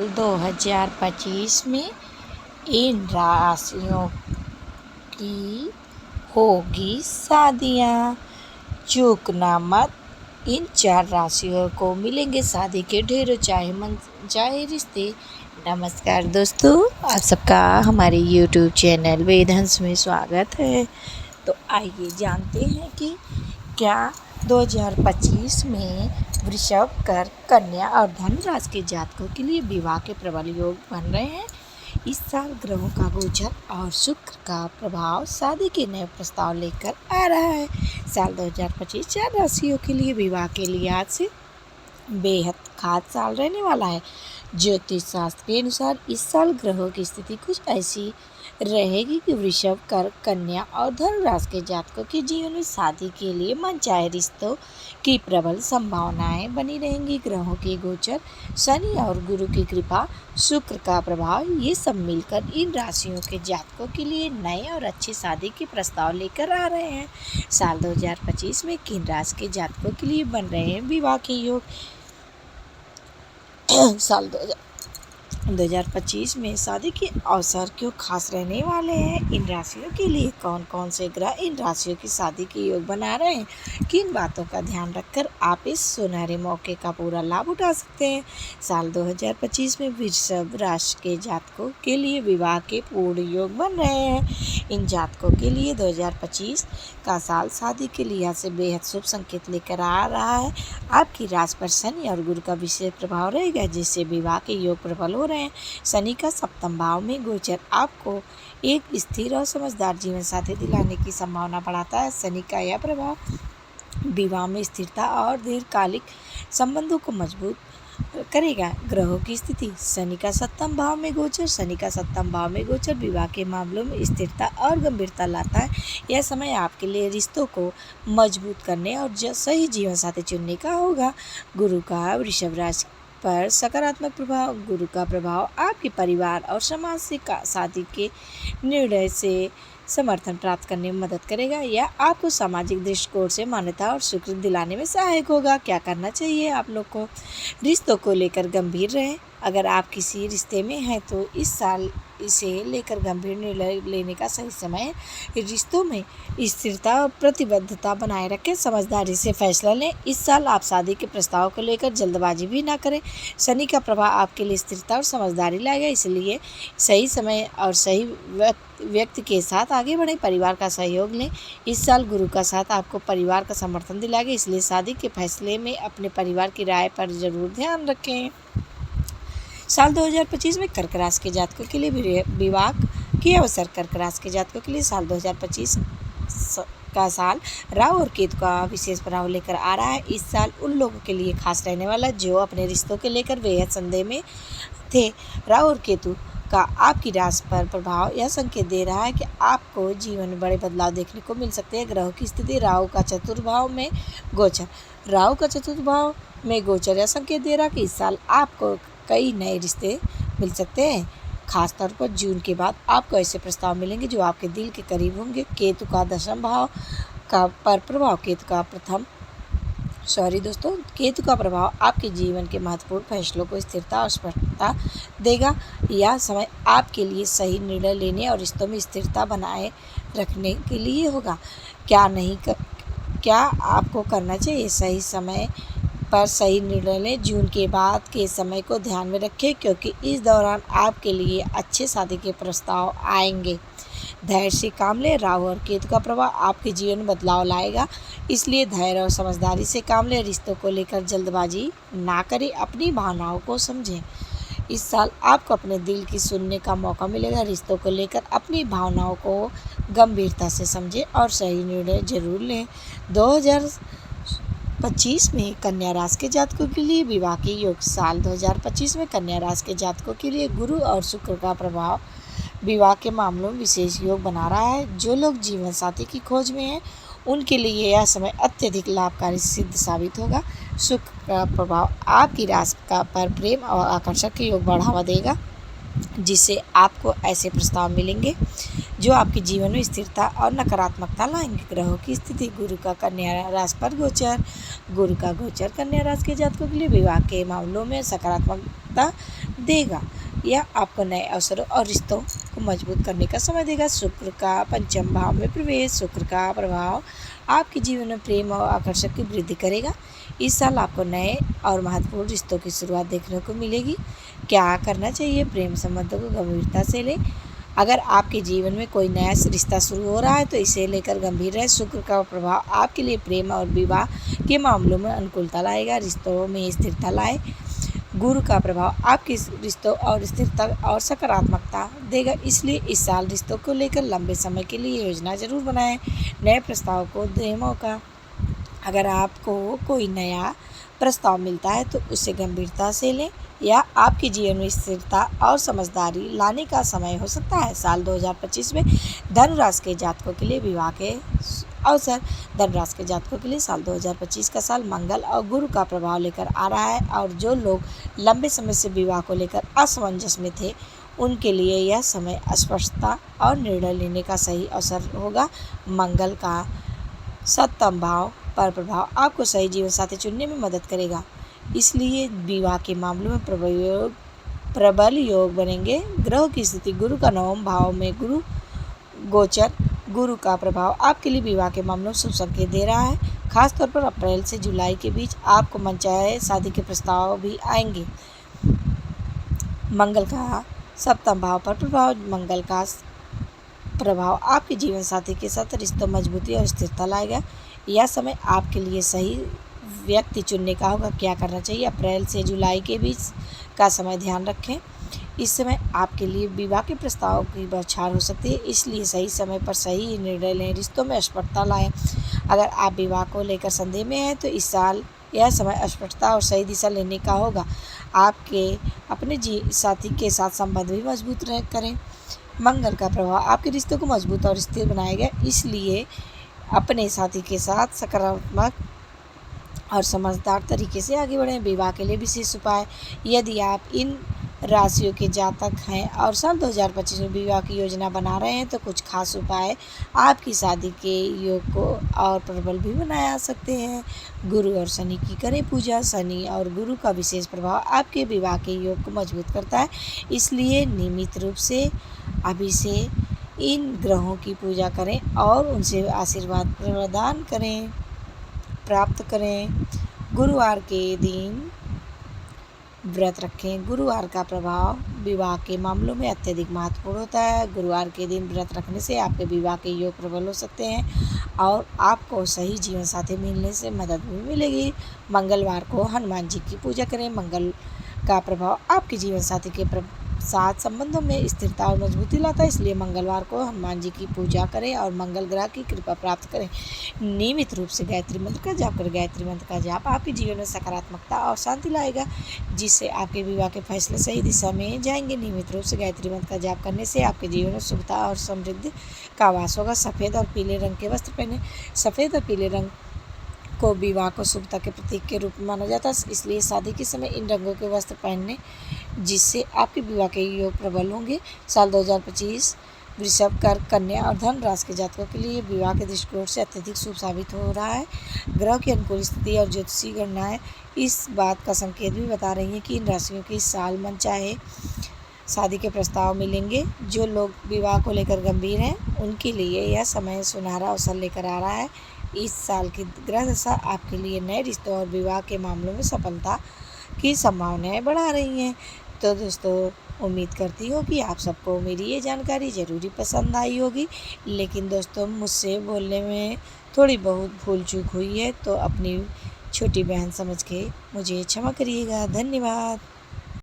2025 में इन राशियों की होगी शादियाँ। चूकना मत, इन 4 राशियों को मिलेंगे शादी के ढेरों चाहे मन चाहे रिश्ते। नमस्कार दोस्तों, आप सबका हमारे YouTube चैनल वेदहंस में स्वागत है। तो आइए जानते हैं कि क्या 2025 में वृषभ, कर्क, कन्या और धनु राशि के जातकों के लिए विवाह के प्रबल योग बन रहे हैं। इस साल ग्रहों का गोचर और शुक्र का प्रभाव शादी के नए प्रस्ताव लेकर आ रहा है। साल 2025 4 राशियों के लिए विवाह के लिहाज से बेहद खास साल रहने वाला है। ज्योतिष शास्त्र के अनुसार इस साल ग्रहों की स्थिति कुछ ऐसी रहेगी कि वृषभ, कर्क, कन्या और धनु राशि के जातकों के जीवन में शादी के लिए मनचाहे रिश्तों की प्रबल संभावनाएं बनी रहेंगी। ग्रहों के गोचर, शनि और गुरु की कृपा, शुक्र का प्रभाव, ये सब मिलकर इन राशियों के जातकों के लिए नए और अच्छी शादी के प्रस्ताव लेकर आ रहे हैं। साल 2025 में किन राशि के जातकों के लिए बन रहे हैं विवाह के योग। साल 2025 में शादी के अवसर क्यों खास रहने वाले हैं, इन राशियों के लिए कौन कौन से ग्रह इन राशियों की शादी के योग बना रहे हैं, किन बातों का ध्यान रखकर आप इस सुनहरे मौके का पूरा लाभ उठा सकते हैं। साल 2025 में वृषभ राशि के जातकों के लिए विवाह के पूर्ण योग बन रहे हैं। इन जातकों के लिए 2025 का साल शादी के लिहाज से बेहद शुभ संकेत लेकर आ रहा है। आपकी राशि पर शनि और गुरु का विशेष प्रभाव रहेगा, जिससे विवाह के योग प्रबल हो रहे हैं। शनि का सप्तम भाव में गोचर आपको एक स्थिर और समझदार जीवन साथी दिलाने की संभावना बढ़ाता है। शनि का यह प्रभाव विवाह में स्थिरता और दीर्घकालिक संबंधों को मजबूत करेगा। ग्रहों की स्थिति, शनि का सप्तम भाव में गोचर विवाह के मामलों में स्थिरता और गंभीरता लाता है। यह समय आपके लिए रिश्तों को मजबूत करने और सही जीवन साथी चुनने का होगा। गुरु का वृषभ राशि पर सकारात्मक प्रभाव, गुरु का प्रभाव आपके परिवार और समाज से शादी के निर्णय से समर्थन प्राप्त करने में मदद करेगा। यह आपको सामाजिक दृष्टिकोण से मान्यता और स्वीकृति दिलाने में सहायक होगा। क्या करना चाहिए आप लोग को, रिश्तों को लेकर गंभीर रहें। अगर आप किसी रिश्ते में हैं तो इस साल इसे लेकर गंभीर निर्णय लेने का सही समय है। रिश्तों में स्थिरता और प्रतिबद्धता बनाए रखें, समझदारी से फैसला लें। इस साल आप शादी के प्रस्ताव को लेकर जल्दबाजी भी ना करें। शनि का प्रभाव आपके लिए स्थिरता और समझदारी लाएगा, इसलिए सही समय और सही व्यक्ति के साथ आगे बढ़ें। परिवार का सहयोग लें। इस साल गुरु का साथ आपको परिवार का समर्थन दिलाएगा, इसलिए शादी के फैसले में अपने परिवार की राय पर जरूर ध्यान रखें। साल 2025 में कर्क राशि के जातकों के लिए विवाह के अवसर, कर्क राशि के जातकों के लिए साल 2025 का साल राहु और केतु का विशेष प्रभाव लेकर आ रहा है। इस साल उन लोगों के लिए खास रहने वाला जो अपने रिश्तों के लेकर बेहद संदेह में थे। राहु और केतु का आपकी राशि पर प्रभाव यह संकेत दे रहा है कि आपको जीवन में बड़े बदलाव देखने को मिल सकते हैं। ग्रहों की स्थिति, राहु का चतुर्थ भाव में गोचर यह संकेत दे रहा है कि इस साल आपको कई नए रिश्ते मिल सकते हैं। खासतौर पर जून के बाद आपको ऐसे प्रस्ताव मिलेंगे जो आपके दिल के करीब होंगे। केतु का दशम भाव का पर प्रभाव, केतु का प्रभाव आपके जीवन के महत्वपूर्ण फैसलों को स्थिरता और स्पष्टता देगा। यह समय आपके लिए सही निर्णय लेने और रिश्तों में स्थिरता बनाए रखने के लिए होगा। क्या आपको करना चाहिए, सही समय पर सही निर्णय लें। जून के बाद के समय को ध्यान में रखें, क्योंकि इस दौरान आपके लिए अच्छे शादी के प्रस्ताव आएंगे। धैर्य से काम लें। राहु और केतु का प्रभाव आपके जीवन में बदलाव लाएगा, इसलिए धैर्य और समझदारी से काम लें। रिश्तों को लेकर जल्दबाजी ना करें, अपनी भावनाओं को समझें। इस साल आपको अपने दिल की सुनने का मौका मिलेगा। रिश्तों को लेकर अपनी भावनाओं को गंभीरता से समझें और सही निर्णय जरूर लें। 2025 में कन्या राशि के जातकों के लिए विवाह के योग। साल 2025 में कन्या राशि के जातकों के लिए गुरु और शुक्र का प्रभाव विवाह के मामलों में विशेष योग बना रहा है। जो लोग जीवन साथी की खोज में हैं उनके लिए यह समय अत्यधिक लाभकारी सिद्ध साबित होगा। शुक्र का प्रभाव आपकी राशि पर प्रेम और आकर्षण के योग बढ़ावा देगा, जिससे आपको ऐसे प्रस्ताव मिलेंगे जो आपके जीवन में स्थिरता और नकारात्मकता लाएंगे। ग्रहों की स्थिति, गुरु का कन्या राशि पर गोचर कन्या राशि के जातकों के लिए विवाह के मामलों में सकारात्मकता देगा। यह आपको नए अवसरों और रिश्तों को मजबूत करने का समय देगा। शुक्र का पंचम भाव में प्रवेश। शुक्र का प्रभाव आपके जीवन में प्रेम और आकर्षण की वृद्धि करेगा। इस साल आपको नए और महत्वपूर्ण रिश्तों की शुरुआत देखने को मिलेगी। क्या करना चाहिए? प्रेम संबंधों को गंभीरता से लें। अगर आपके जीवन में कोई नया रिश्ता शुरू हो रहा है तो इसे लेकर गंभीर रहें। शुक्र का प्रभाव आपके लिए प्रेम और विवाह के मामलों में अनुकूलता लाएगा, रिश्तों में स्थिरता लाए। गुरु का प्रभाव आपके रिश्तों और स्थिरता और सकारात्मकता देगा, इसलिए इस साल रिश्तों को लेकर लंबे समय के लिए योजना जरूर बनाएं। नए प्रस्ताव को दें मौका। अगर आपको कोई नया प्रस्ताव मिलता है तो उसे गंभीरता से लें। यह आपके जीवन में स्थिरता और समझदारी लाने का समय हो सकता है। साल 2025 में धनु राशि के जातकों के लिए विवाह के अवसर। धनु राशि के जातकों के लिए साल 2025 का साल मंगल और गुरु का प्रभाव लेकर आ रहा है, और जो लोग लंबे समय से विवाह को लेकर असमंजस में थे उनके लिए यह समय स्पष्टता और निर्णय लेने का सही अवसर होगा। मंगल का सप्तम भाव पर प्रभाव आपको सही जीवन साथी चुनने में मदद करेगा, इसलिए विवाह के मामलों में प्रबल योग बनेंगे। ग्रह की स्थिति। गुरु का नवम भाव में गुरु गोचर। गुरु का प्रभाव आपके लिए विवाह के मामलों में शुभ संकेत दे रहा है। खासतौर पर अप्रैल से जुलाई के बीच आपको मनचाहे शादी के प्रस्ताव भी आएंगे। मंगल का सप्तम भाव पर प्रभाव। मंगल का प्रभाव आपके जीवन साथी के साथ रिश्तों मजबूती और स्थिरता लाएगा। यह समय आपके लिए सही व्यक्ति चुनने का होगा। क्या करना चाहिए? अप्रैल से जुलाई के बीच का समय ध्यान रखें। इस समय आपके लिए विवाह के प्रस्ताव की बौछार हो सकती है, इसलिए सही समय पर सही निर्णय लें, रिश्तों में स्पष्टता लाएं। अगर आप विवाह को लेकर संदेह में हैं तो इस साल यह समय स्पष्टता और सही दिशा लेने का होगा। आपके अपने साथी के साथ संबंध भी मजबूत करें। मंगल का प्रभाव आपके रिश्तों को मजबूत और स्थिर बनाएगा, इसलिए अपने साथी के साथ सकारात्मक और समझदार तरीके से आगे बढ़ें। विवाह के लिए विशेष उपाय। यदि आप इन राशियों के जातक हैं और साल 2025 में विवाह की योजना बना रहे हैं तो कुछ खास उपाय आपकी शादी के योग को और प्रबल भी बनाया सकते हैं। गुरु और शनि की करें पूजा। शनि और गुरु का विशेष प्रभाव आपके विवाह के योग को मजबूत करता है, इसलिए नियमित रूप से अभी से इन ग्रहों की पूजा करें और उनसे आशीर्वाद प्रदान प्राप्त करें। गुरुवार के दिन व्रत रखें। गुरुवार का प्रभाव विवाह के मामलों में अत्यधिक महत्वपूर्ण होता है। गुरुवार के दिन व्रत रखने से आपके विवाह के योग प्रबल हो सकते हैं और आपको सही जीवन साथी मिलने से मदद भी मिलेगी। मंगलवार को हनुमान जी की पूजा करें। मंगल का प्रभाव आपके जीवन साथी के साथ संबंधों में स्थिरता और मजबूती लाता है, इसलिए मंगलवार को हनुमान जी की पूजा करें और मंगल ग्रह की कृपा प्राप्त करें। नियमित रूप से गायत्री मंत्र का जाप करें। गायत्री मंत्र का जाप आपके जीवन में सकारात्मकता और शांति लाएगा, जिससे आपके विवाह के फैसले सही दिशा में जाएंगे। नियमित रूप से गायत्री मंत्र का जाप करने से आपके जीवन में शुभता और समृद्धि का वास होगा। सफ़ेद और पीले रंग के वस्त्र पहने। सफ़ेद और पीले रंग को विवाह को शुभता के प्रतीक के रूप में माना जाता है, इसलिए शादी के समय इन रंगों के वस्त्र पहनने जिससे आपके विवाह के योग प्रबल होंगे। साल 2025 वृषभ, कर्क, कन्या और धनु राशि के जातकों के लिए विवाह के दृष्टिकोण से अत्यधिक शुभ साबित हो रहा है। ग्रह की अनुकूल स्थिति और ज्योतिषीय गणनाएं इस बात का संकेत भी बता रही हैं कि इन राशियों के इस साल मनचाहे शादी के प्रस्ताव मिलेंगे। जो लोग विवाह को लेकर गंभीर हैं उनके लिए यह समय सुनहरा अवसर लेकर आ रहा है। इस साल की ग्रह दशा आपके लिए नए रिश्तों और विवाह के मामलों में सफलता की संभावनाएं बढ़ा रही हैं। तो दोस्तों, उम्मीद करती हूँ कि आप सबको मेरी ये जानकारी ज़रूरी पसंद आई होगी, लेकिन दोस्तों मुझसे बोलने में थोड़ी बहुत भूल चूक हुई है तो अपनी छोटी बहन समझ के मुझे क्षमा करिएगा। धन्यवाद।